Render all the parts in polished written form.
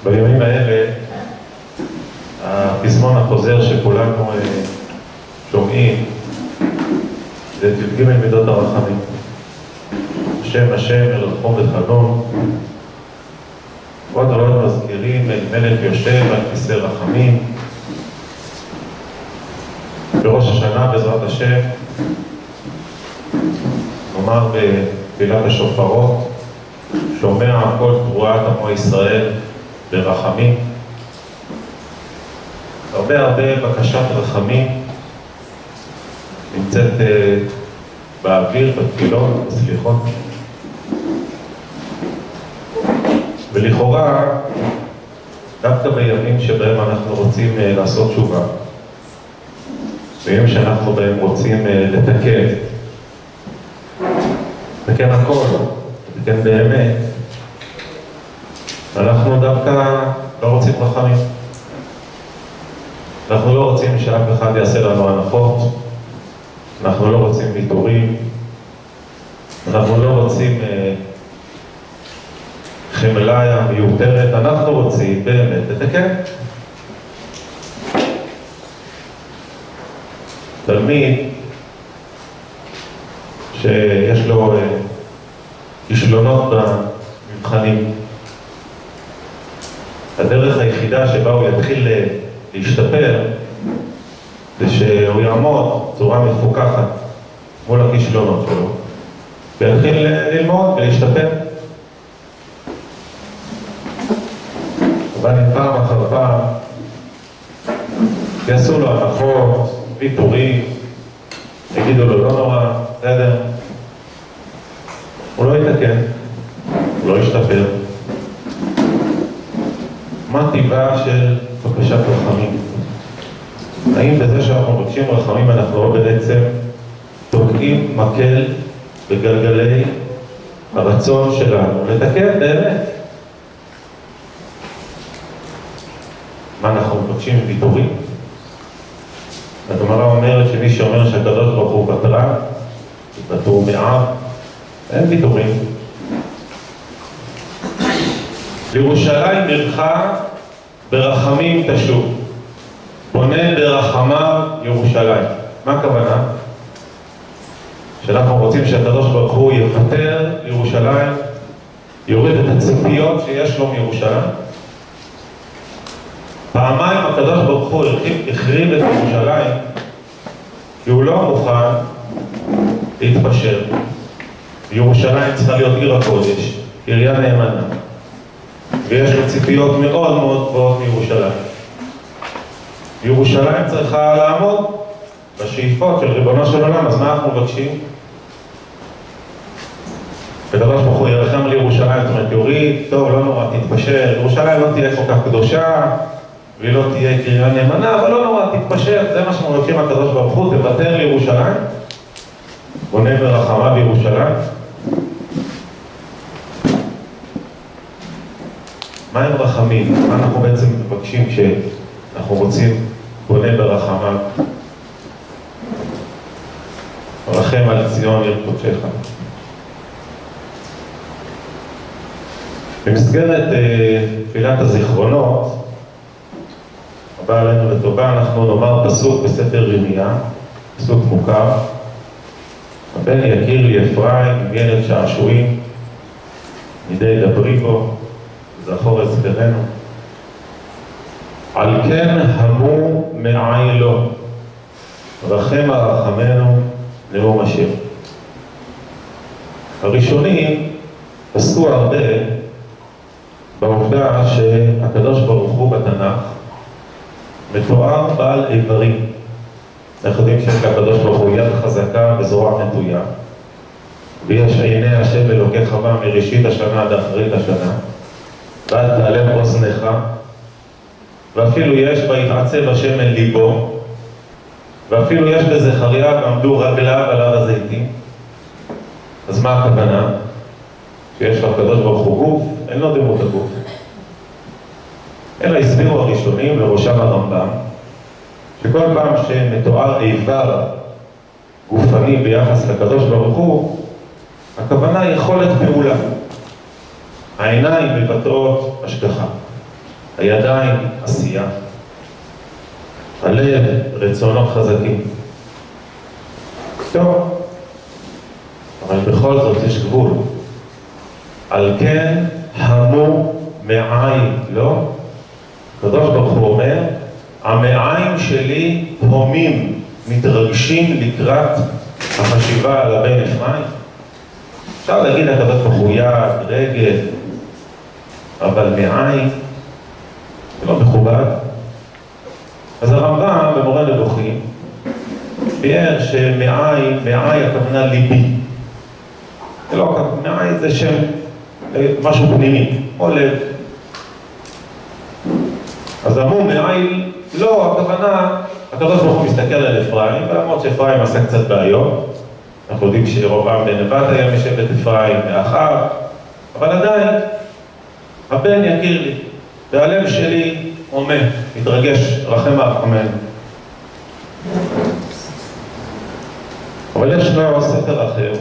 בימים האלה, הפזמון החוזר שכולנו שומעים, זה תלגים על מידות הרחמים. השם השם אל רחום וחנון, עוד ועוד מזכירים אל מלך יושב על כיסא רחמים. בראש השנה בעזרת השם, נאמר בתפילת השופרות, שומע כל תרועת עמו ישראל ברחמים. הרבה בקשת רחמים נמצאת באוויר, בתפילות, בסליחות. ולכאורה, דווקא בימים שבהם אנחנו רוצים לעשות תשובה, בימים שאנחנו בהם רוצים לתקן הכל, לתקן באמת, אנחנו דווקא לא רוצים רחמים. אנחנו לא רוצים שאף אחד יעשה לנו הנחות, אנחנו לא רוצים ויתורים, אנחנו לא רוצים חמלה מיותרת, אנחנו רוצים באמת לתקן. תלמיד שיש לו כישלונות במבחנים, הדרך היחידה שבה הוא יתחיל להשתפר זה שהוא יעמוד בצורה מפוקחת מול הכישלונות שלו ויתחיל ללמוד ולהשתפר. אבל פעם אחר פעם יעשו לו הנחות, ויתורים, יגידו לו לא נורא, בסדר, הוא לא יתקן, הוא לא ישתפר. מה טבעה של בקשת רחמים? האם בזה שאנחנו מבקשים רחמים אנחנו לא בעצם תוקעים מקל בגלגלי הרצון שלנו לתקן באמת? מה אנחנו מבקשים? ויתורים? הגמרא אומרת שמי שאומר שהקדוש ברוך הוא ותרן, ותור מעם, אין ויתורים. לירושלים עירך ברחמים תשוב, בונה ברחמיו ירושלים. מה הכוונה? שאנחנו רוצים שהקדוש ברוך הוא יפטר ירושלים, יוריד את הציפיות שיש לו מירושלים. פעמיים הקדוש ברוך הוא החריב את ירושלים כי הוא לא מוכן להתפשר. ירושלים צריכה להיות עיר הקודש, עירייה נאמנה, ויש לו ציפיות מאוד מאוד גבוהות מירושלים. ירושלים צריכה לעמוד בשאיפות של ריבונו של עולם. אז מה אנחנו מבקשים? הקדוש ברוך הוא ירחם על ירושלים, זאת אומרת יוריד, טוב, לא נורא, תתפשר, ירושלים לא תהיה כל כך קדושה והיא לא תהיה קריה נאמנה, אבל לא נורא, תתפשר. זה מה שמבקשים הקדוש ברוך הוא, תוותר לירושלים, בונה ברחמיו בירושלים. מה הם רחמים? מה אנחנו בעצם מבקשים כשאנחנו רוצים בונה ברחמיו? רחם על ציון עיר קודשך. במסגרת תפילת הזיכרונות הבא עלינו לטובה, אנחנו נאמר פסוק בספר ירמיה, פסוק מוכר: הבן יקיר לי אפרים עם ילד שעשועים, מדי דברי בו זכור אזכרנו, על כן המו מעילו, רחם הרחמנו נאום השם. הראשונים עסקו הרבה בעובדה שהקדוש ברוך הוא בתנ"ך מתואר בעל איברים. אנחנו יודעים שיש לקדוש ברוך הוא יד חזקה וזרוע נטויה, ויש עיני השם אלוקיך בה מראשית השנה עד אחרית השנה, ועד תעלם אוזנך, ואפילו יש ויתעצב השם אל ליבו, ואפילו יש בזכריה ועמדו רגליו על הר הזיתים. אז מה הכוונה? שיש לו הקדוש ברוך הוא גוף, אין לו דמות הגוף. אלא הסבירו הראשונים, לראשם הרמב"ם, שכל פעם שמתואר איבר גופני ביחס לקדוש ברוך הוא, הכוונה יכולת פעולה. העיניים מבטאות השגחה. הידיים עשייה, הלב רצונות חזקים. טוב, אבל בכל זאת יש גבול. על כן המו מעיים, לא? הקדוש ברוך הוא אומר, המעיים שלי הומים, מתרגשים לקראת החשיבה על הבן אפרים. אפשר להגיד הקדוש ברוך הוא יד, רגל, אבל מעיים זה לא מכובד. אז הרמב"ם במורה נבוכים ביאר שמעי הכוונה ליבי. זה לא, מעי זה שם משהו פנימי, או לב. אז אמרו מעי, לא, הכוונה, הקדוש ברוך הוא מסתכל על אפרים, ולמרות שאפרים עשה קצת בעיות, אנחנו יודעים שירבעם בן נבט היה משבט אפרים מאחיו, אבל עדיין, הבן יכיר לי, והלב שלי עומד, מתרגש, רחם הרחמנו. אבל יש לו ספר אחר,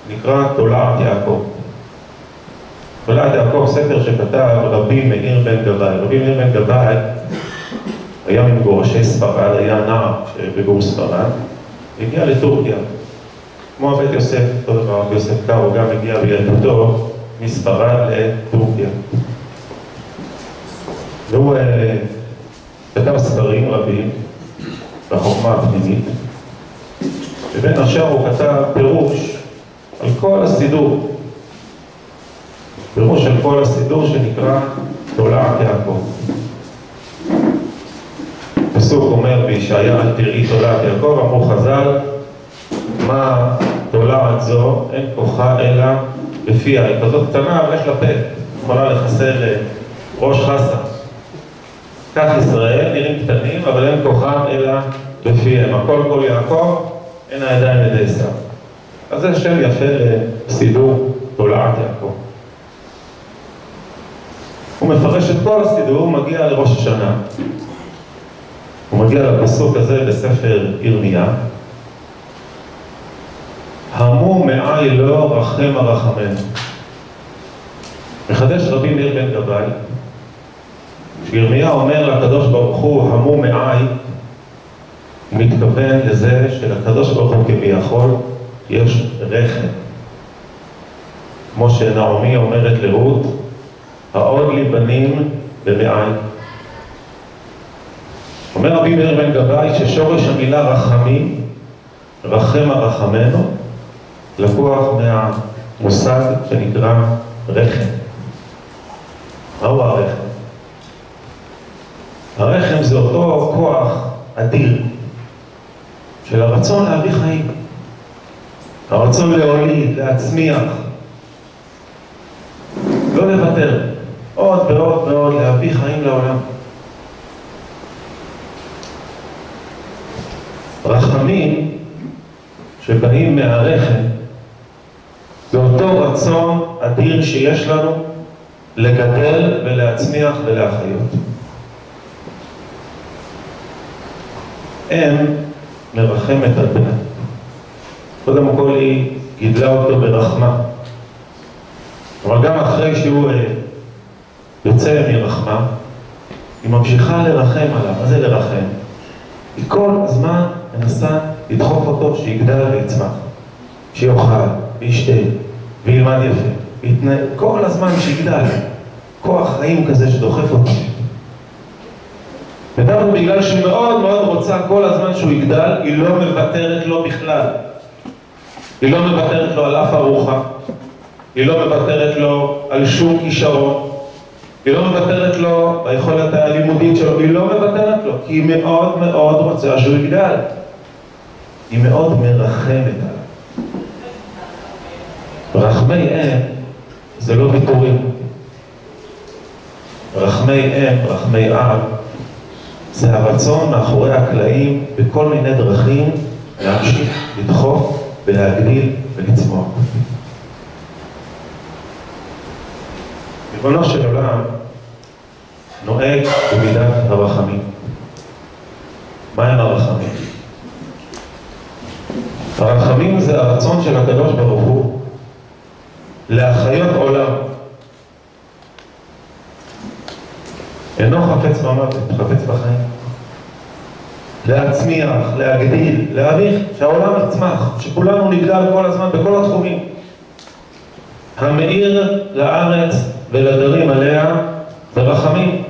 נקרא תולעת יעקב. תולעת יעקב, ספר שכתב רבי מאיר בן גבאי. רבי מאיר בן גבאי היה ממגורשי ספרד, היה נער בגור ספרד, הגיע לטורקיה. כמו הבית יוסף, אותו דבר, יוסף קארו גם הגיע בילדותו מספרד לטורקיה. והוא כתב ספרים רבים בחוכמה הפנימית, ובין השאר הוא כתב פירוש על כל הסידור, פירוש על כל הסידור שנקרא תולעת יעקב. פסוק אומר בישעיה, אל תראי תולעת יעקב, אמרו חז"ל, מה תולעת זו, אין כוחה אלא בפיה. היא כזאת קטנה, אבל יש לה פה, יכולה לחסר ראש חסה. כך ישראל נראים קטנים, אבל אין כוחם אלא בפיהם. הכל כל יעקב, אין הידיים ידי עשיו. אז זה שם יפה לסידור תולעת יעקב. הוא מפרש את כל הסידור, הוא מגיע לראש השנה. הוא מגיע לפסוק הזה בספר ירמיה. המו מעי לא רחם הרחמנו. מחדש רבי מאיר בן גבאי, שירמיה אומר לקדוש ברוך הוא, המו מעי, הוא מתכוון לזה שלקדוש ברוך הוא כביכול יש רחם. כמו שנעמי אומרת לרות, העוד לי בנים במעי. אומר רבי מאיר בן גבאי ששורש המילה רחמים, רחם הרחמנו, לקוח מהמושג שנקרא רחם. מהו הרחם? הרחם זה אותו כוח אדיר של הרצון להביא חיים, הרצון להוליד, להצמיח, לא לוותר, עוד ועוד ועוד להביא חיים לעולם. רחמים שבאים מהרחם זה אותו רצון אדיר שיש לנו לגדל ולהצמיח ולהחיות. אם מרחמת על בנה. קודם כל היא גידלה אותו ברחמה. אבל גם אחרי שהוא יוצא מרחמה, היא ממשיכה לרחם עליו. מה זה לרחם? היא כל הזמן מנסה לדחוף אותו שיגדל ויצמח. שיוכל, וישתה, וילמד יפה. ויתנהל כל הזמן שיגדל. כוח חיים כזה שדוחף אותו. ודווקא בגלל שהיא מאוד מאוד רוצה כל הזמן שהוא יגדל, היא לא מוותרת לו בכלל. היא לא מוותרת לו על אף ארוחה, היא לא מוותרת לו על שום כישרון, היא לא מוותרת לו ביכולת הלימודית שלו, היא לא מוותרת לו, כי היא מאוד מאוד רוצה שהוא יגדל. היא מאוד מרחמת עליו. רחמי אם זה לא ויתורים. רחמי אם, רחמי אב, זה הרצון מאחורי הקלעים בכל מיני דרכים להמשיך, לדחוף ולהגדיל ולצמוח. ריבונו של עולם נוהג במידת הרחמים. מה הם הרחמים? הרחמים זה הרצון של הקדוש ברוך הוא להחיות עולם. אינו חפץ במוות, חפץ בחיים. להצמיח, להגדיל, להעריך, שהעולם יצמח, שכולנו נגדל כל הזמן בכל התחומים. המאיר לארץ ולדרים עליה ברחמים.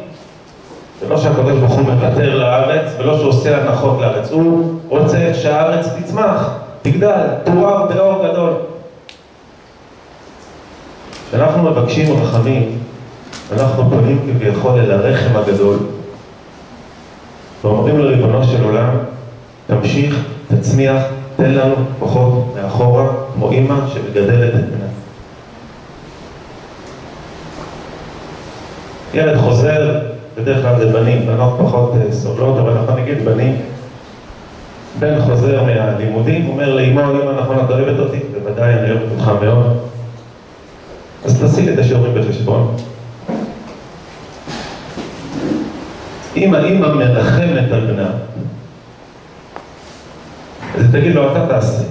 ולא שהקדוש ברוך הוא מוותר לארץ, ולא שעושה הנחות לארץ. הוא רוצה שהארץ תצמח, תגדל, תואר באור גדול. כשאנחנו מבקשים רחמים, אנחנו פונים כביכול אל הרחם הגדול, ואומרים לריבונו של עולם, תמשיך, תצמיח, תן לנו כוחות מאחורה, כמו אמא שמגדלת את בנה. ילד חוזר, בדרך כלל זה בנים, בנות פחות סובלות, אבל אנחנו נגיד בנים. בן חוזר מהלימודים, הוא אומר לאמא, אמא, נכון, את אוהבת אותי? בוודאי, אני אוהבת אותך מאוד. אז תעשי לי את השיעורים בחשבון. אם האמא מרחמת על בנה, אז תגיד לו, אתה תעשה.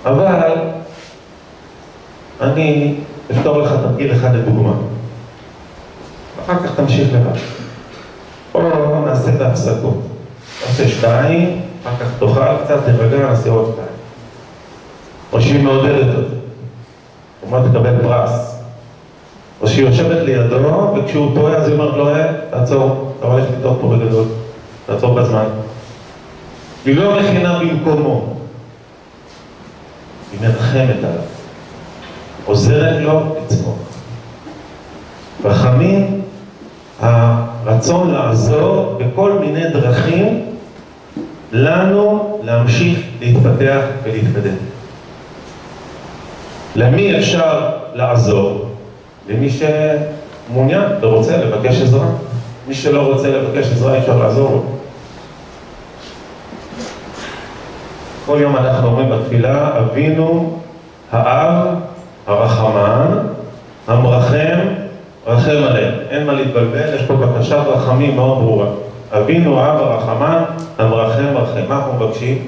אבל אני אפתור לך תרגיל אחד לדוגמה. אחר כך תמשיך לבד. או נעשה את ההפסקות. נעשה 2, אחר כך תאכל קצת, תרגע, נעשה עוד 2. או שהיא מעודדת אותו. הוא אומר, תקבל פרס. או שהיא יושבת לידו, וכשהוא טועה, אז היא אומרת לו, תעצור, אתה הולך לטעות פה בגדול. תעצור בזמן. היא לא מכינה במקומו. היא מרחמת עליו. עוזרת לו לצמוח. רחמים, הרצון לעזור בכל מיני דרכים לנו להמשיך להתפתח ולהתקדם. למי אפשר לעזור? למי שמעוניין ורוצה לבקש עזרה. מי שלא רוצה לבקש עזרה אפשר לעזור לו. כל יום אנחנו אומרים בתפילה, אבינו האב הרחמן המרחם רחם עליהם. אין מה להתבלבל, יש פה בקשת רחמים מאוד ברורה. אבינו האב הרחמן המרחם רחם. מה אנחנו מבקשים?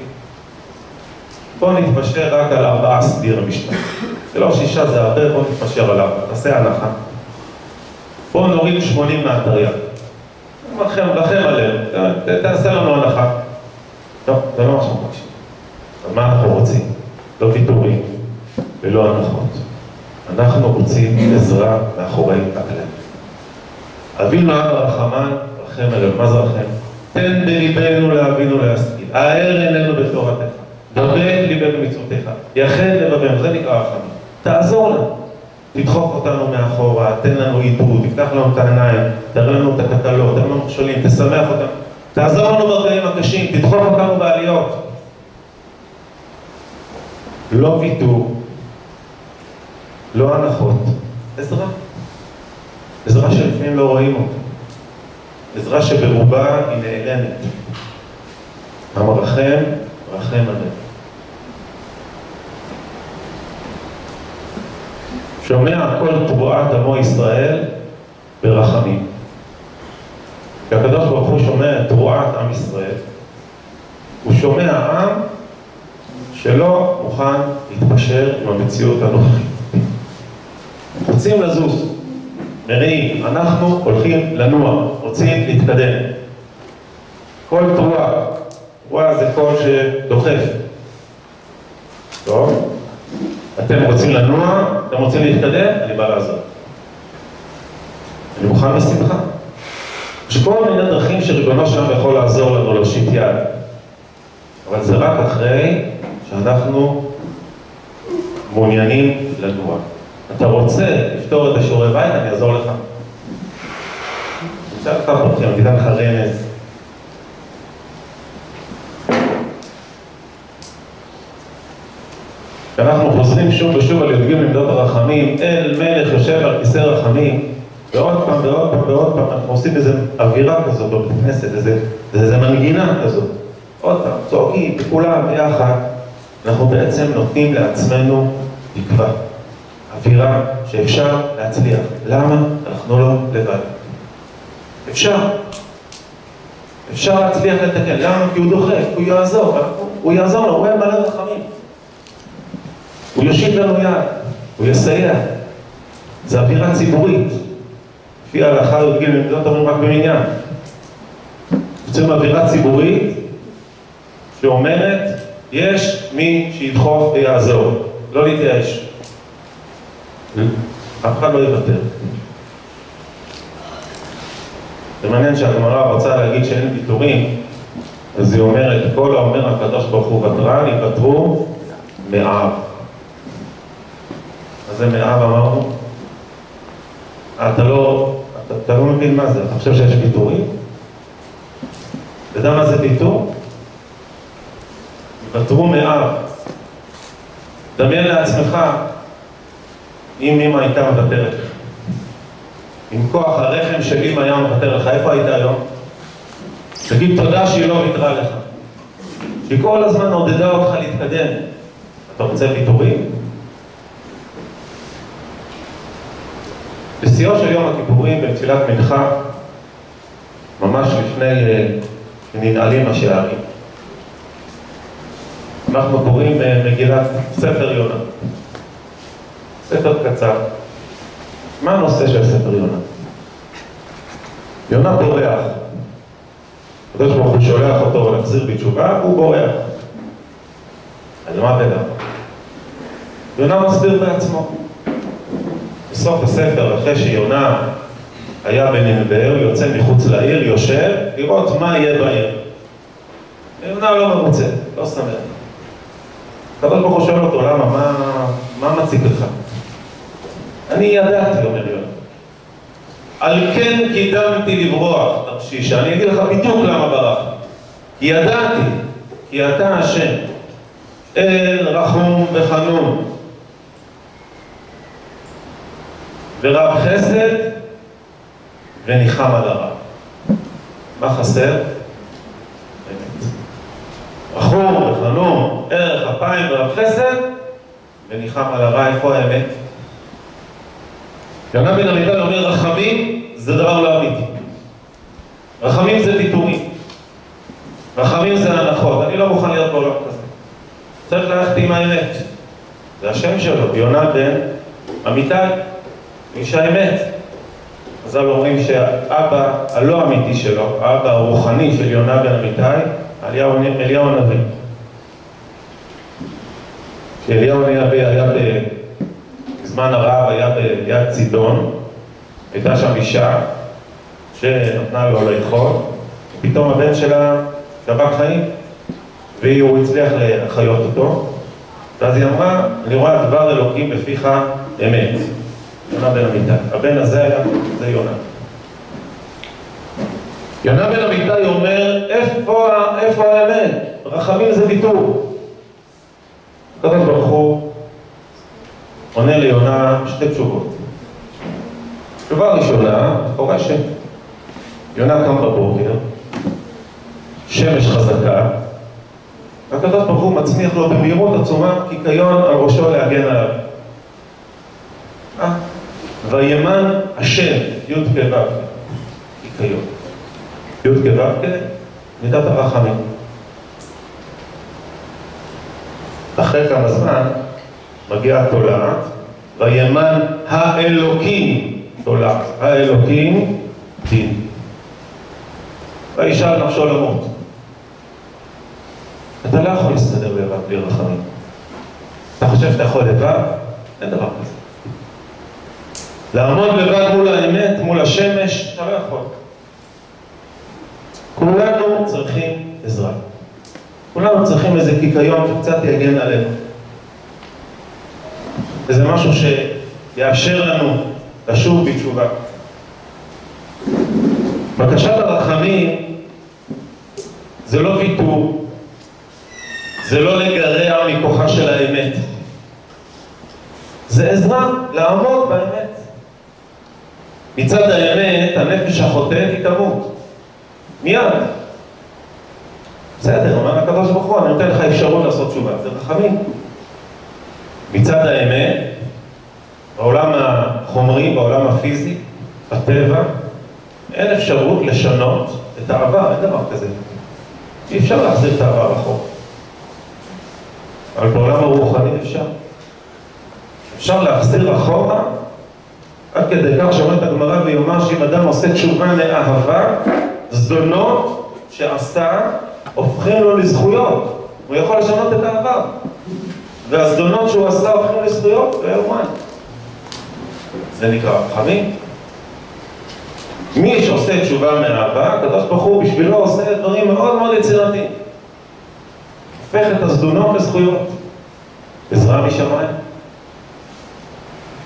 בואו נתפשר רק על 4 סדיר המשנה. זה לא 6, זה הרבה, בואו נתפשר על 4. נעשה הנחה. בואו נוריד 80 מהתרי"ג. רחם עליהם, תעשה לנו הנחה. טוב, זה לא מה שאנחנו מבקשים. אבל מה אנחנו רוצים? לא ויתורים ולא הנחות. אנחנו רוצים עזרה מאחורי הקלעים. אבינו האב הרחמן רחם עליהם. מה זה רחם? תן בליבנו להבינו להשכיל. האר עינינו בתורתך. דבק ליבנו מצוותיך. יחד לבבנו. זה נקרא רחמים. תעזור לנו. תדחוף אותנו מאחורה, תן לנו עידוד, תפתח לנו את העיניים, תראה לנו את התקלות, תראה לנו מכשולים, תשמח אותנו. תעזור לנו ברגעים הקשים, תדחוף אותנו בעליות. לא ויתור, לא הנחות, עזרה. עזרה שלפעמים לא רואים אותה. עזרה שברובה היא נעלמת. המרחם, רחם עליהם. שומע כל תרועת עמו ישראל ברחמים. כי הקדוש ברוך הוא שומע את תרועת עם ישראל, הוא שומע עם שלא מוכן להתפשר עם המציאות הנוכחית. רוצים לזוז, מראים, אנחנו הולכים לנוע, רוצים להתקדם. כל תרועה זה קול שדוחף. טוב? אתם רוצים לנוע, אתם רוצים להתקדם, אני בא לעזור. אני מוכן בשמחה. יש כל מיני דרכים שריבונו שם יכול לעזור לנו להושיט יד. אבל זה רק אחרי שאנחנו מעוניינים לנוע. אתה רוצה לפתור את השיעורי בית, אני אעזור לך. נשאר לך פותחים, אני תיתן לך רמז. כשאנחנו חוזרים שוב ושוב על י"ג למידות הרחמים, אל מלך יושב על כיסא רחמים, ועוד פעם ועוד פעם ועוד פעם, אנחנו עושים איזו אווירה כזאת בבית כנסת, איזו מנגינה כזאת. עוד פעם, צועקים, כולם ביחד, אנחנו בעצם נותנים לעצמנו תקווה. אווירה שאפשר להצליח. למה? אנחנו לא לבד. אפשר. אפשר להצליח לתקן. למה? כי הוא דוחף, הוא יעזור. הוא יעזור לו, הוא יהיה מלא רחמים. הוא יושיט לנו יד, הוא יסייע. זה אווירה ציבורית. לפי ההלכה י"ג במידות אומרים רק במניין. יוצאים אווירה ציבורית שאומרת, יש מי שידחוף ויעזור, לא להתייאש. אף אחד לא יוותר. זה מעניין שהגמרא רוצה להגיד שאין ויתורים, אז היא אומרת, כל האומר הקדוש ברוך הוא ותרן, יוותרו מאב. אז זה מאב אמרנו? אתה לא מבין מה זה, אתה חושב שיש ויתורים? אתה יודע מה זה ויתור? יוותרו מאב. דמיין לעצמך, אם אמא הייתה מוותרת לך. עם כוח הרחם של אמא היה מוותר לך, איפה היית היום? תגיד תודה שהיא לא ויתרה לך. שהיא כל הזמן עודדה אותך להתקדם. אתה רוצה ויתורים? בשיאו של יום הכיפורים, בתפילת מנחה, ממש לפני שננעלים השערים, אנחנו קוראים מגילת ספר יונה. ספר קצר. מה הנושא של ספר יונה? יונה בורח. הקדוש ברוך הוא שולח אותו להחזיר בתשובה, הוא בורח. אז מה תדע? יונה מסביר בעצמו. בסוף הספר, אחרי שיונה היה בנינווה, יוצא מחוץ לעיר, יושב, לראות מה יהיה בעיר. יונה לא מרוצה, לא שמח. הקדוש ברוך הוא שואל אותו, למה? מה מציק לך? אני ידעתי, אומר יונה. על כן קידמתי לברוח, תרשישה. אני אגיד לך בדיוק למה ברחתי. כי ידעתי, כי אתה השם, אל רחום וחנון, ורב חסד וניחם על הרע. מה חסר? אמת. רחום וחנון, ערך אפיים ורב חסד וניחם על הרע. איפה האמת? יונה בן אמיתי אומר, רחמים זה דבר לא אמיתי. רחמים זה ויתורים. רחמים זה הנחות. אני לא מוכן להיות בעולם כזה. צריך ללכת עם האמת. זה השם שלו, יונה בן אמיתי. איש האמת. אז אומרים שהאבא הלא אמיתי שלו, האבא הרוחני של יונה בן אמיתי, אליהו הנביא. כשאליהו הנביא היה בזמן הרעב, היה ביד צידון, הייתה שם אישה שנתנה לו לאכול, פתאום הבן שלה שבק חיים, והוא הצליח לחיות אותו, ואז היא אמרה, אני רואה דבר אלוקים בפיך אמת. יונה בן אמיתי. הבן הזה היה, זה יונה. יונה בן אמיתי אומר, איפה האמת? רחמים זה ויתור. הקדוש ברוך הוא עונה ליונה שתי תשובות. תשובה ראשונה, מפורשת. יונה קם בבוקר, שמש חזקה, הקדוש ברוך הוא מצמיח לו במהירות עצומה קיקיון על ראשו להגן עליו. וימן השם, י' כו' קיקיון. י' כו' מידת הרחמים. אחרי כמה זמן מגיעה תולעת, וימן האלוקים תולעת. האלוקים דין. וישאל נפשו למות. אתה לא יכול להסתדר לבד בלי רחמים. אתה חושב שאתה יכול לבד? אין דבר כזה. לעמוד לבד מול האמת, מול השמש, אתה לא יכול. כולנו צריכים עזרה. כולנו צריכים איזה קיקיון שקצת יגן עלינו. וזה משהו שיאפשר לנו לשוב בתשובה. בקשת הרחמים זה לא ויתור, זה לא לגרע מכוחה של האמת. זה עזרה לעמוד באמת. מצד האמת, הנפש החוטאת היא תמות. מיד. בסדר, אומר הקדוש ברוך הוא, אני נותן לך אפשרות לעשות תשובה. זה רחמים. מצד האמת, בעולם החומרי, בעולם הפיזי, בטבע, אין אפשרות לשנות את העבר, אין דבר כזה. אי אפשר להחזיר את העבר אחורה. אבל בעולם הרוחני אפשר. אפשר להחזיר אחורה עד כדי כך שאומרת הגמרא ויאמר שאם אדם עושה תשובה מאהבה, זדונות שעשה הופכים לו לזכויות. הוא יכול לשנות את העבר. והזדונות שהוא עשה הופכים לזכויות, ויאומן. זה נקרא רחמים. מי שעושה תשובה מאהבה, הקדוש ברוך הוא בשבילו עושה דברים מאוד מאוד יצירתיים. הופך את הזדונות לזכויות. עזרה משמיים.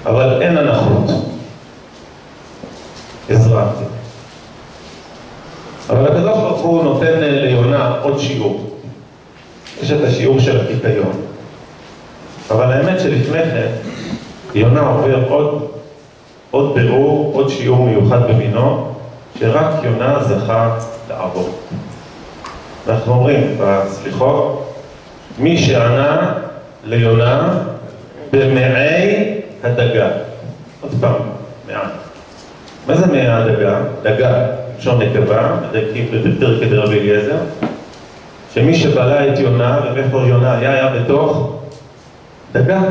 אבל אין הנחות. עזרה. אבל הקדוש ברוך הוא נותן ליונה עוד שיעור. יש את השיעור של הקיטיון. אבל האמת שלפני כן, יונה עובר עוד בירור, עוד שיעור מיוחד במינו, שרק יונה זכה לעבור. אנחנו אומרים בסליחות, מי שענה ליונה במעי הדגה. עוד פעם, מעי. מה זה מעי הדגה? דגה, לשון נקבה, מדייקים בפרקי דרבי אליעזר, שמי שבלע את יונה, ואיפה יונה היה בתוך דגה,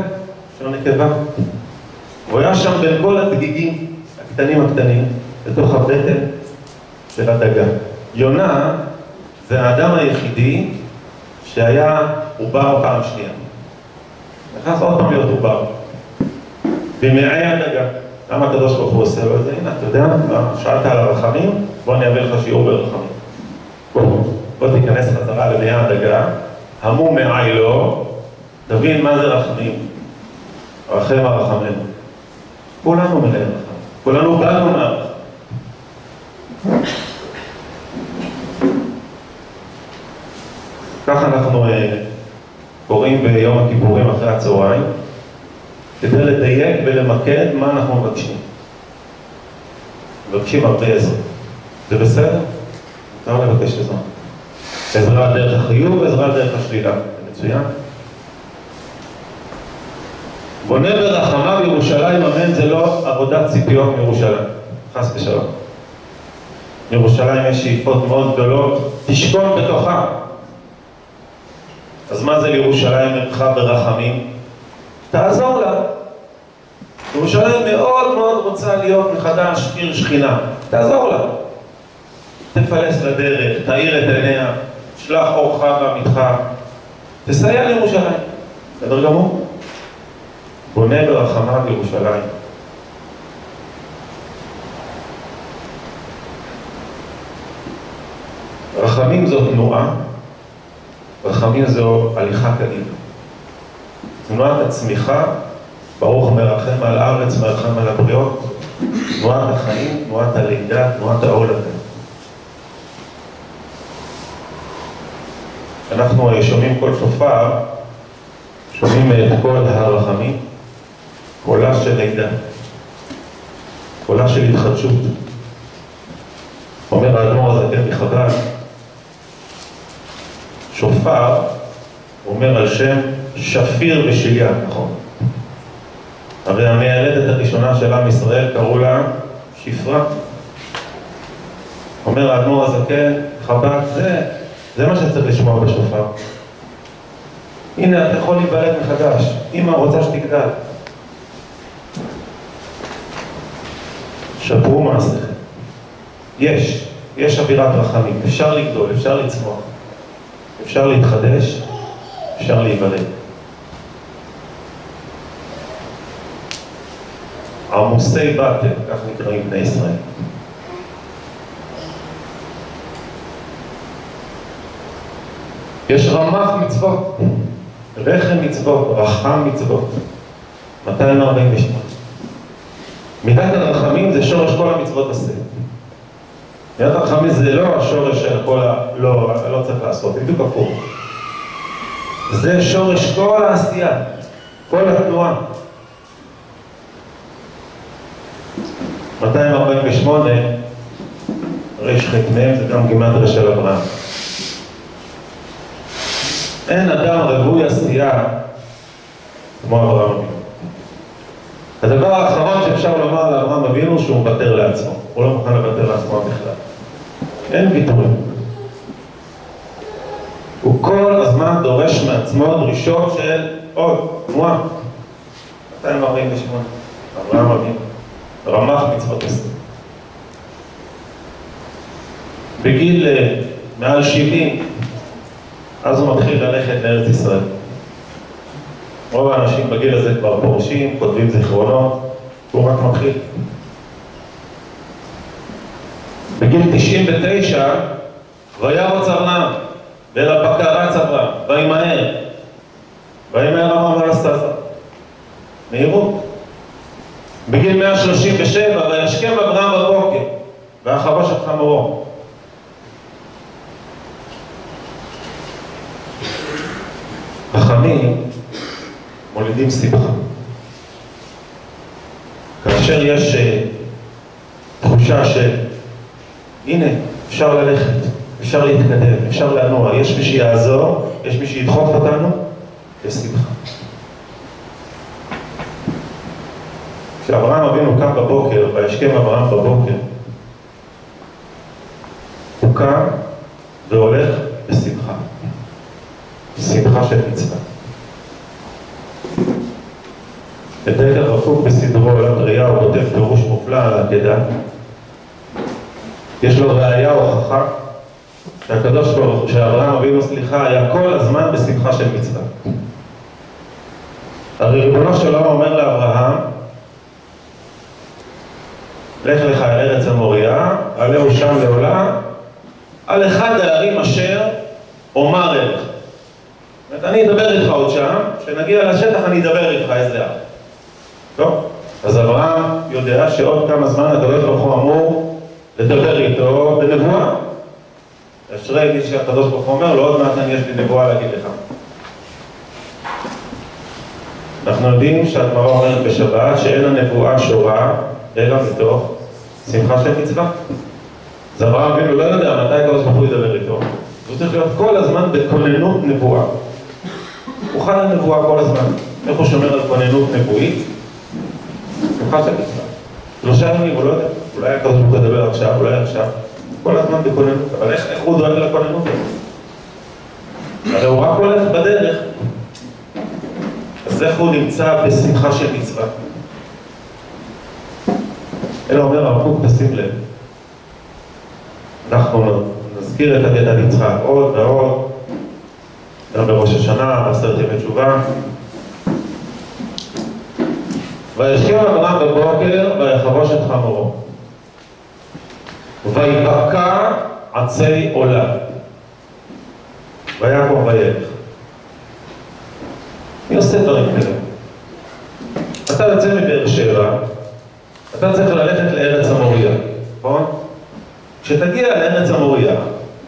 לשון נקבה. הוא היה שם בין כל הדגיגים הקטנים, בתוך הבטן של הדגה. יונה זה האדם היחידי שהיה עובר פעם שנייה. נכנס עוד פעם להיות עובר. במעי הדגה. למה הקדוש ברוך הוא עושה לו את זה? הנה, אתה יודע, שאלת על הרחמים, בוא אני אביא לך שיעור ברחמים. בוא תיכנס חזרה למעי הדגה, המו מעי לו, תבין מה זה רחמים. רחם הרחמנו. כולנו מלאי רחם. כולנו באנו מהרחם. ככה אנחנו קוראים ביום הכיפורים אחרי הצהריים, כדי לדייק ולמקד מה אנחנו מבקשים. מבקשים הרבה עזרה. זה בסדר? מותר לבקש עזרה. עזרה דרך החיוב ועזרה דרך השלילה. זה מצוין. בונה ברחמה בירושלים, אמן, זה לא עבודת ציפיות מירושלים. חס ושלום. מירושלים יש שאיפות מאוד גדולות, תשכון בתוכה. אז מה זה לירושלים עמך ברחמים? תעזור לה. ירושלים מאוד מאוד רוצה להיות מחדש עיר שכינה. תעזור לה. תפלס לדרך, תאיר את עיניה, שלח אורך ועמיתך. תסייע לירושלים. בסדר גמור? בונה ברחמה בירושלים. רחמים זו תנועה, רחמים זו הליכה קדימה. תנועת הצמיחה, ברוך מרחם על הארץ, מרחם על הבריות, תנועת החיים, תנועת הלידה, תנועת ההולדה. אנחנו שומעים כל שופר, שומעים את כל הרחמים, קולה של לידה, קולה של התחדשות. אומר האדמו"ר הזקן מחב"ד, שופר אומר על שם שפיר ושליה, נכון? הרי המיילדת הראשונה של עם ישראל קראו לה שפרה. אומר האדמו"ר הזקן, חב"ד זה מה שצריך לשמוע בשופר. הנה, אתה יכול להיוולד מחדש. אמא רוצה שתגדל. שברו מעשיכם. יש אווירת רחמים. אפשר לגדול, אפשר לצמוח. אפשר להתחדש, אפשר להיוולד. עמוסי בטן, כך נקראים בני ישראל. יש רמ"ח מצוות, רחם מצוות, רחם מצוות. 248. מידת הרחמים זה שורש כל המצוות עשה. מידת הרחמים זה לא השורש של כל לא צריך לעשות, זה בדיוק הפוך. זה שורש כל העשייה, כל התנועה. 248, רש חתמם, זה גם גימטריה של אברהם. אין אדם רווי עשייה כמו אברהם אבינו. הדבר האחרון שאפשר לומר על אברהם אבינו שהוא מוותר לעצמו. הוא לא מוכן לוותר לעצמו בכלל. אין ויתורים. הוא כל הזמן דורש מעצמו דרישות של עוד תנועה. 248, אברהם אבינו. רמ"ח מצוות עשה. בגיל מעל 70, אז הוא מתחיל ללכת לארץ ישראל. רוב האנשים בגיל הזה כבר פורשים, כותבים זיכרונות, הוא רק מתחיל. בגיל 99, וירוץ אברהם, ואל הבקר רץ אברהם, וימהר אברהם ועשה זאת. מהירות. בגיל 137, וישכם אברהם בבוקר, ויחבוש את חמורו. חכמים מולידים שמחה. כאשר יש תחושה של הנה, אפשר ללכת, אפשר להתקדם, אפשר לנוע, יש מי שיעזור, יש מי שידחוף אותנו, יש שמחה. כשאברהם אבינו קם בבוקר, וישכם אברהם בבוקר, הוא קם והולך בשמחה. שמחה של מצווה. בדרך הרב קוק בסדרו עולם בריאה הוא כותב פירוש מופלא על העקדה. יש לו ראיה הוכחה שהקדוש ברוך הוא, שאברהם אבינו היה כל הזמן בשמחה של מצווה. הרי ריבונו של עולם אומר לאברהם, לך לך אל ארץ המוריה, עלהו שם לעולם, על אחד הערים אשר אומר אליך. אני אדבר איתך עוד שם, כשנגיע לשטח אני אדבר איתך איזה הר. טוב, אז אברהם יודע שעוד כמה זמן הקדוש ברוך הוא אמור לדבר איתו בנבואה. אשרי מי שהקדוש ברוך הוא אומר לו, עוד מעט יש לי נבואה להגיד לך. אנחנו יודעים שהגמרא אומרת בשבת שאין הנבואה שורה אלא מתוך שמחה של מצווה. אז אברהם אבינו לא יודע מתי הקדוש ברוך הוא ידבר איתו. הוא צריך להיות כל הזמן בכוננות נבואה. הוא חי על נבואה כל הזמן. איך הוא שומר על כוננות נבואית? שמחה של מצווה. 3 ימים, הוא לא יודע. אולי הקדוש ברוך הוא ידבר עכשיו, אולי עכשיו. כל הזמן בכוננות. אבל איך הוא דואג לכוננות? הרי הוא רק הולך בדרך. אז איך הוא נמצא בשמחה של מצווה? אלא אומר הרב קוק, תשים לב. אנחנו נזכיר את עקדת יצחק עוד ועוד, גם בראש השנה, 10 ימי תשובה. וישכם אברהם בבוקר ויחבוש את חמורו. ויבקע עצי עולה. ויקום וילך. מי עושה דברים כאלה? אתה יוצא מבאר שבע, אתה צריך ללכת לארץ המוריה, נכון? כשתגיע לארץ המוריה,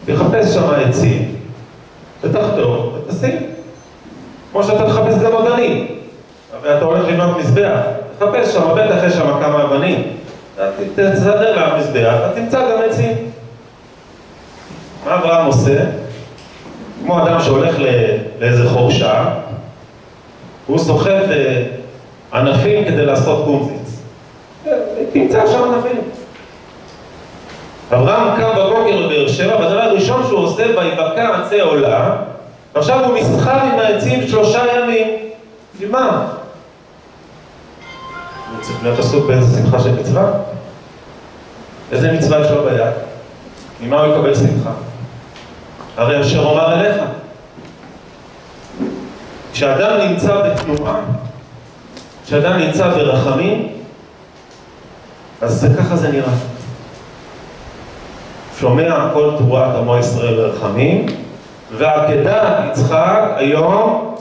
תחפש שם עצים, ותחתור, ותשים. כמו שאתה תחפש גם אבנים. ואתה הולך לבנות מזבח, תחפש שם, בטח יש שם כמה אבנים. תסדר לה מזבח, אתה תמצא גם עצים. מה אברהם עושה? כמו אדם שהולך לאיזה חורשה, הוא סוחב ענפים כדי לעשות קומזיץ. תמצא שם ענפים. אברהם קם בבוקר לבאר שבע, והדבר הראשון שהוא עושה ויבקע עצי עולה, ועכשיו הוא מסחב עם העצים 3 ימים. למה? הוא צריך להיות עסוק באיזה שמחה של מצווה? איזה מצווה יש לו ביד? ממה הוא יקבל שמחה? הרי אשר אומר אליך. כשאדם נמצא בתנועה, כשאדם נמצא ברחמים, אז ככה זה נראה. שומע כל תרועת עמו ישראל ברחמים, ועקדת יצחק היום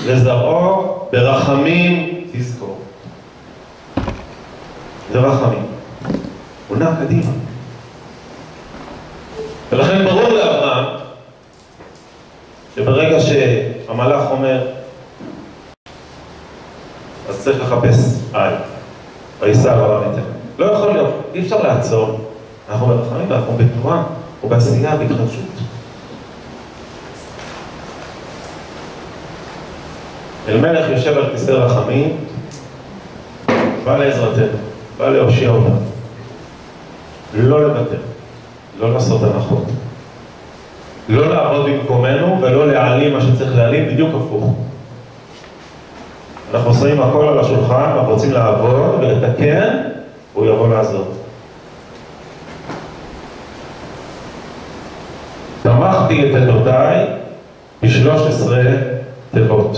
לזרעו ברחמים תזכור. זה רחמים. הוא נע קדימה. ולכן ברור לאברהם שברגע שהמלאך אומר אז צריך לחפש ויסע אברהם את זה. לא יכול להיות, אי אפשר לעצור. אנחנו ברחמים ואנחנו בתנועה או בעשייה בהתחדשות. אלימלך יושב על כיסא רחמים, בא לעזרתנו, בא להושיע אותנו. לא לוותר, לא לעשות הנחות. לא לעבוד במקומנו ולא להעלים מה שצריך להעלים, בדיוק הפוך. אנחנו שמים הכל על השולחן, אנחנו רוצים לעבוד ולתקן, והוא יבוא לעזור. תמכתי את עדותיי ב-13 תיבות.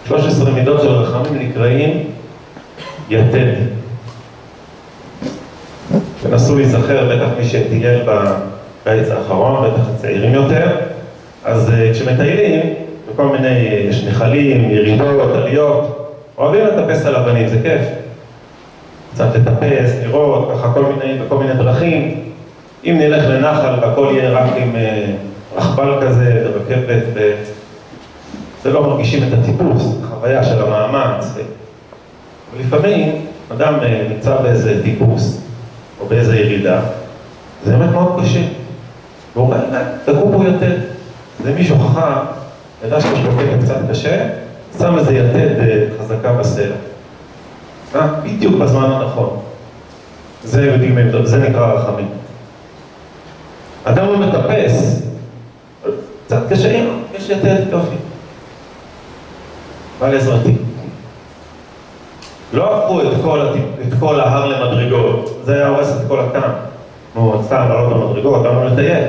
13 מידות של רחמים נקראים יתד. תנסו להיזכר, בטח מי שטייל בקיץ האחרון, בטח הצעירים יותר, אז כשמטיילים, בכל מיני, יש נחלים, ירידות, עליות, אוהבים לטפס על אבנים, זה כיף. קצת לטפס, לראות, ככה בכל מיני דרכים. אם נלך לנחל והכל יהיה רק עם רכבל כזה, ורכבת, זה לא מרגישים את הטיפוס, החוויה של המאמץ. ולפעמים אדם נמצא באיזה טיפוס, או באיזה ירידה, זה באמת מאוד קשה. והוא אומר, תקעו פה יתד. זה מישהו חכם, ידע שיש לו קטע קצת קשה, שם איזה יתד חזקה בסלע. בדיוק בזמן הנכון. זה נקרא רחמים. אדם הוא מטפס, קצת קשה, יש יתד, יופי. בא לעזרתי. לא הפכו את כל ההר למדרגות, זה היה הורס את כל הטעם. נו, סתם לעלות במדרגות, באנו לטייל.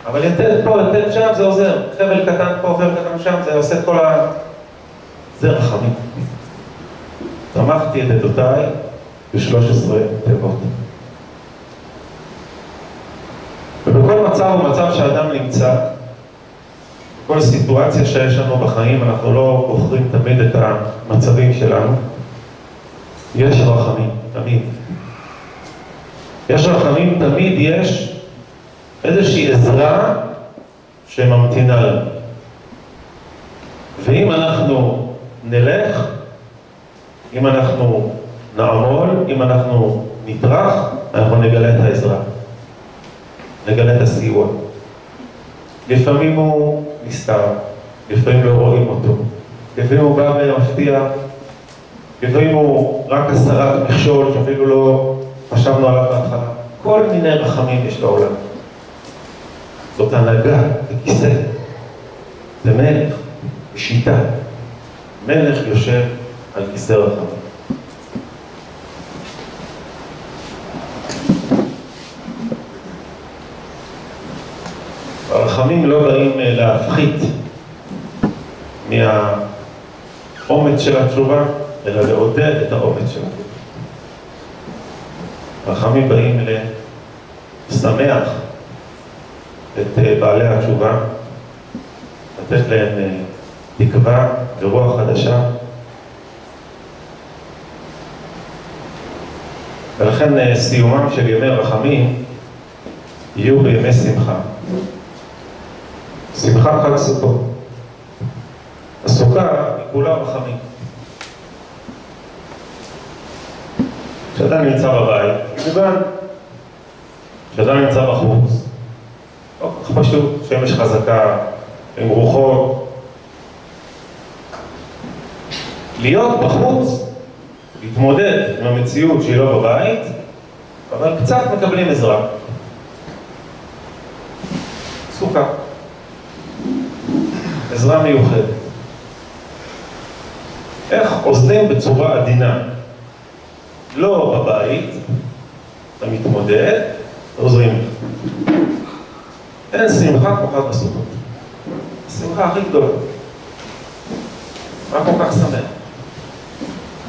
אבל יתד פה, יתד שם, זה עוזר. חבל קטן פה, חבל קטן שם, זה עושה את כל זה רחמים. תמכתי את עדותיי ב-13 תיבות. ובכל מצב ומצב שאדם נמצא, בכל סיטואציה שיש לנו בחיים, אנחנו לא בוחרים תמיד את המצבים שלנו. יש רחמים, תמיד. יש רחמים, תמיד יש איזושהי עזרה שממתינה לנו. ואם אנחנו נלך, אם אנחנו נעמול, אם אנחנו נטרח, אנחנו נגלה את העזרה. נגלה את הסיוע. לפעמים הוא נסתר, לפעמים לא רואים אותו. לפעמים הוא בא ומפתיע, לפעמים הוא רק הסרת מכשול שאפילו לא חשבנו עליו בהתחלה. כל מיני רחמים יש בעולם. זאת הנהגה, זה כיסא, זה מלך, זה שיטה. מלך יושב על כיסא רחמים. הרחמים לא באים להפחית מהאומץ של התשובה, אלא לעודד את האומץ של התשובה. הרחמים באים לשמח את בעלי התשובה, לתת להם תקווה ורוח חדשה. ולכן סיומם של ימי רחמים יהיו בימי שמחה. שמחה חג סוכות. הסוכה היא כולה רחמים. כשאדם נמצא בבית, מוגן. כשאדם נמצא בחוץ, לא כך פשוט, שמש חזקה, עם רוחות. להיות בחוץ, להתמודד עם המציאות שהיא לא בבית, אבל קצת מקבלים עזרה. סוכה. עזרה מיוחדת. איך עוזרים בצורה עדינה? לא בבית, אתה מתמודד, עוזרים. אין שמחה כל כך בסוכות. השמחה הכי גדולה. מה כל כך שמח?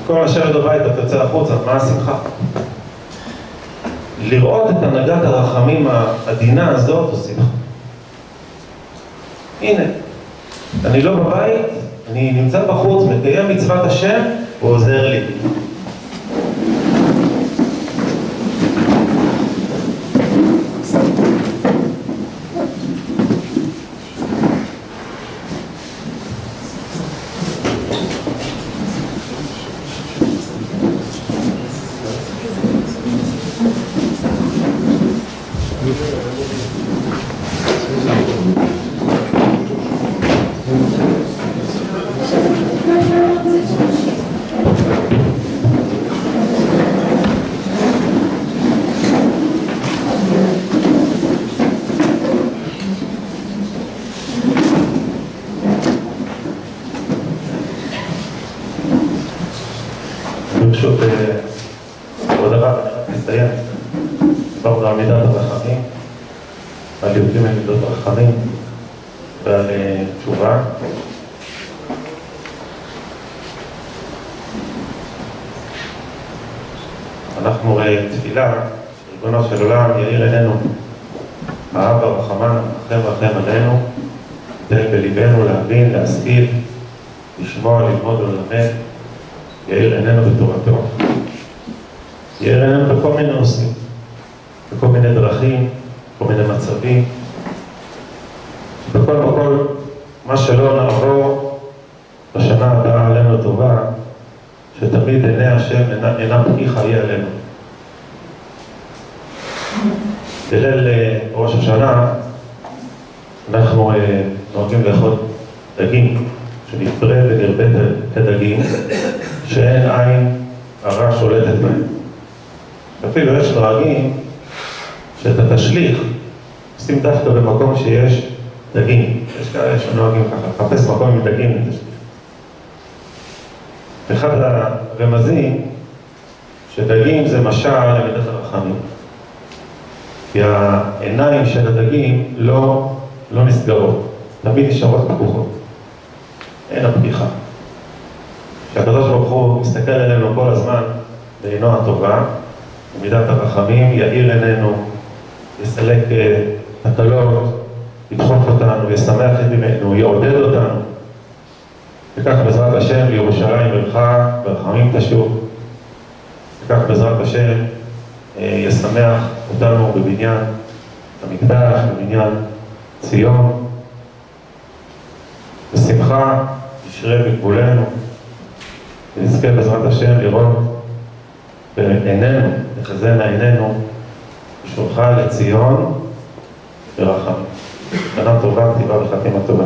במקום לשבת בבית אתה יוצא החוצה, מה השמחה? לראות את הנהגת הרחמים העדינה הזאת הוא שמחה. הנה, אני לא בבית, אני נמצא בחוץ, מקיים מצוות השם, הוא עוזר לי. ברשות כבוד הרב, אני רק אסיים. דיברנו על מידת הרחמים, על יהודים מידות הרחמים ועל תשובה. אנחנו תפילה, ריבונו של עולם, יאיר עינינו, האב הרחמן, רחם עלינו, תן בליבנו להבין, להשכיל, לשמוע, ללמוד וללמד, יאיר עינינו בתורתו. יאיר עינינו בכל מיני נושאים, בכל מיני דרכים, בכל מיני מצבים. בכל מה שלא נעבור בשנה הבאה עלינו טובה, שתמיד עיני השם אינם פקי חיי עלינו. בליל ראש השנה אנחנו נוהגים לאכול דגים, שנפרד ונרבד כדגים, שאין עין הרע שולטת בהם. אפילו יש נוהגים שאתה תשליך, עושים דווקא במקום שיש דגים. יש כאלה שנוהגים ככה, חפש מקום עם דגים ותשליך. אחד הרמזים שדגים זה משל למידת הרחמים. כי העיניים של הדגים לא נסגרות, תמיד נשארות פקוחות. אין הפתיחה. כשהקדוש ברוך הוא מסתכל עלינו כל הזמן בעינו הטובה, במידת הרחמים, יאיר עינינו, יסלק תקלות, ידחוף אותנו, ישמח את ממנו, יעודד אותנו. וכך בעזרת השם לירושלים ברכה, ברחמים תשוב. וכך בעזרת השם ישמח אותנו בבניין המקדש, בבניין ציון. בשמחה ישרה בגבולנו, ונזכה בעזרת השם לראות בעינינו, לחזן עינינו, בשובך לציון ברחמים. שנה טובה, כתיבה וחתימה טובה.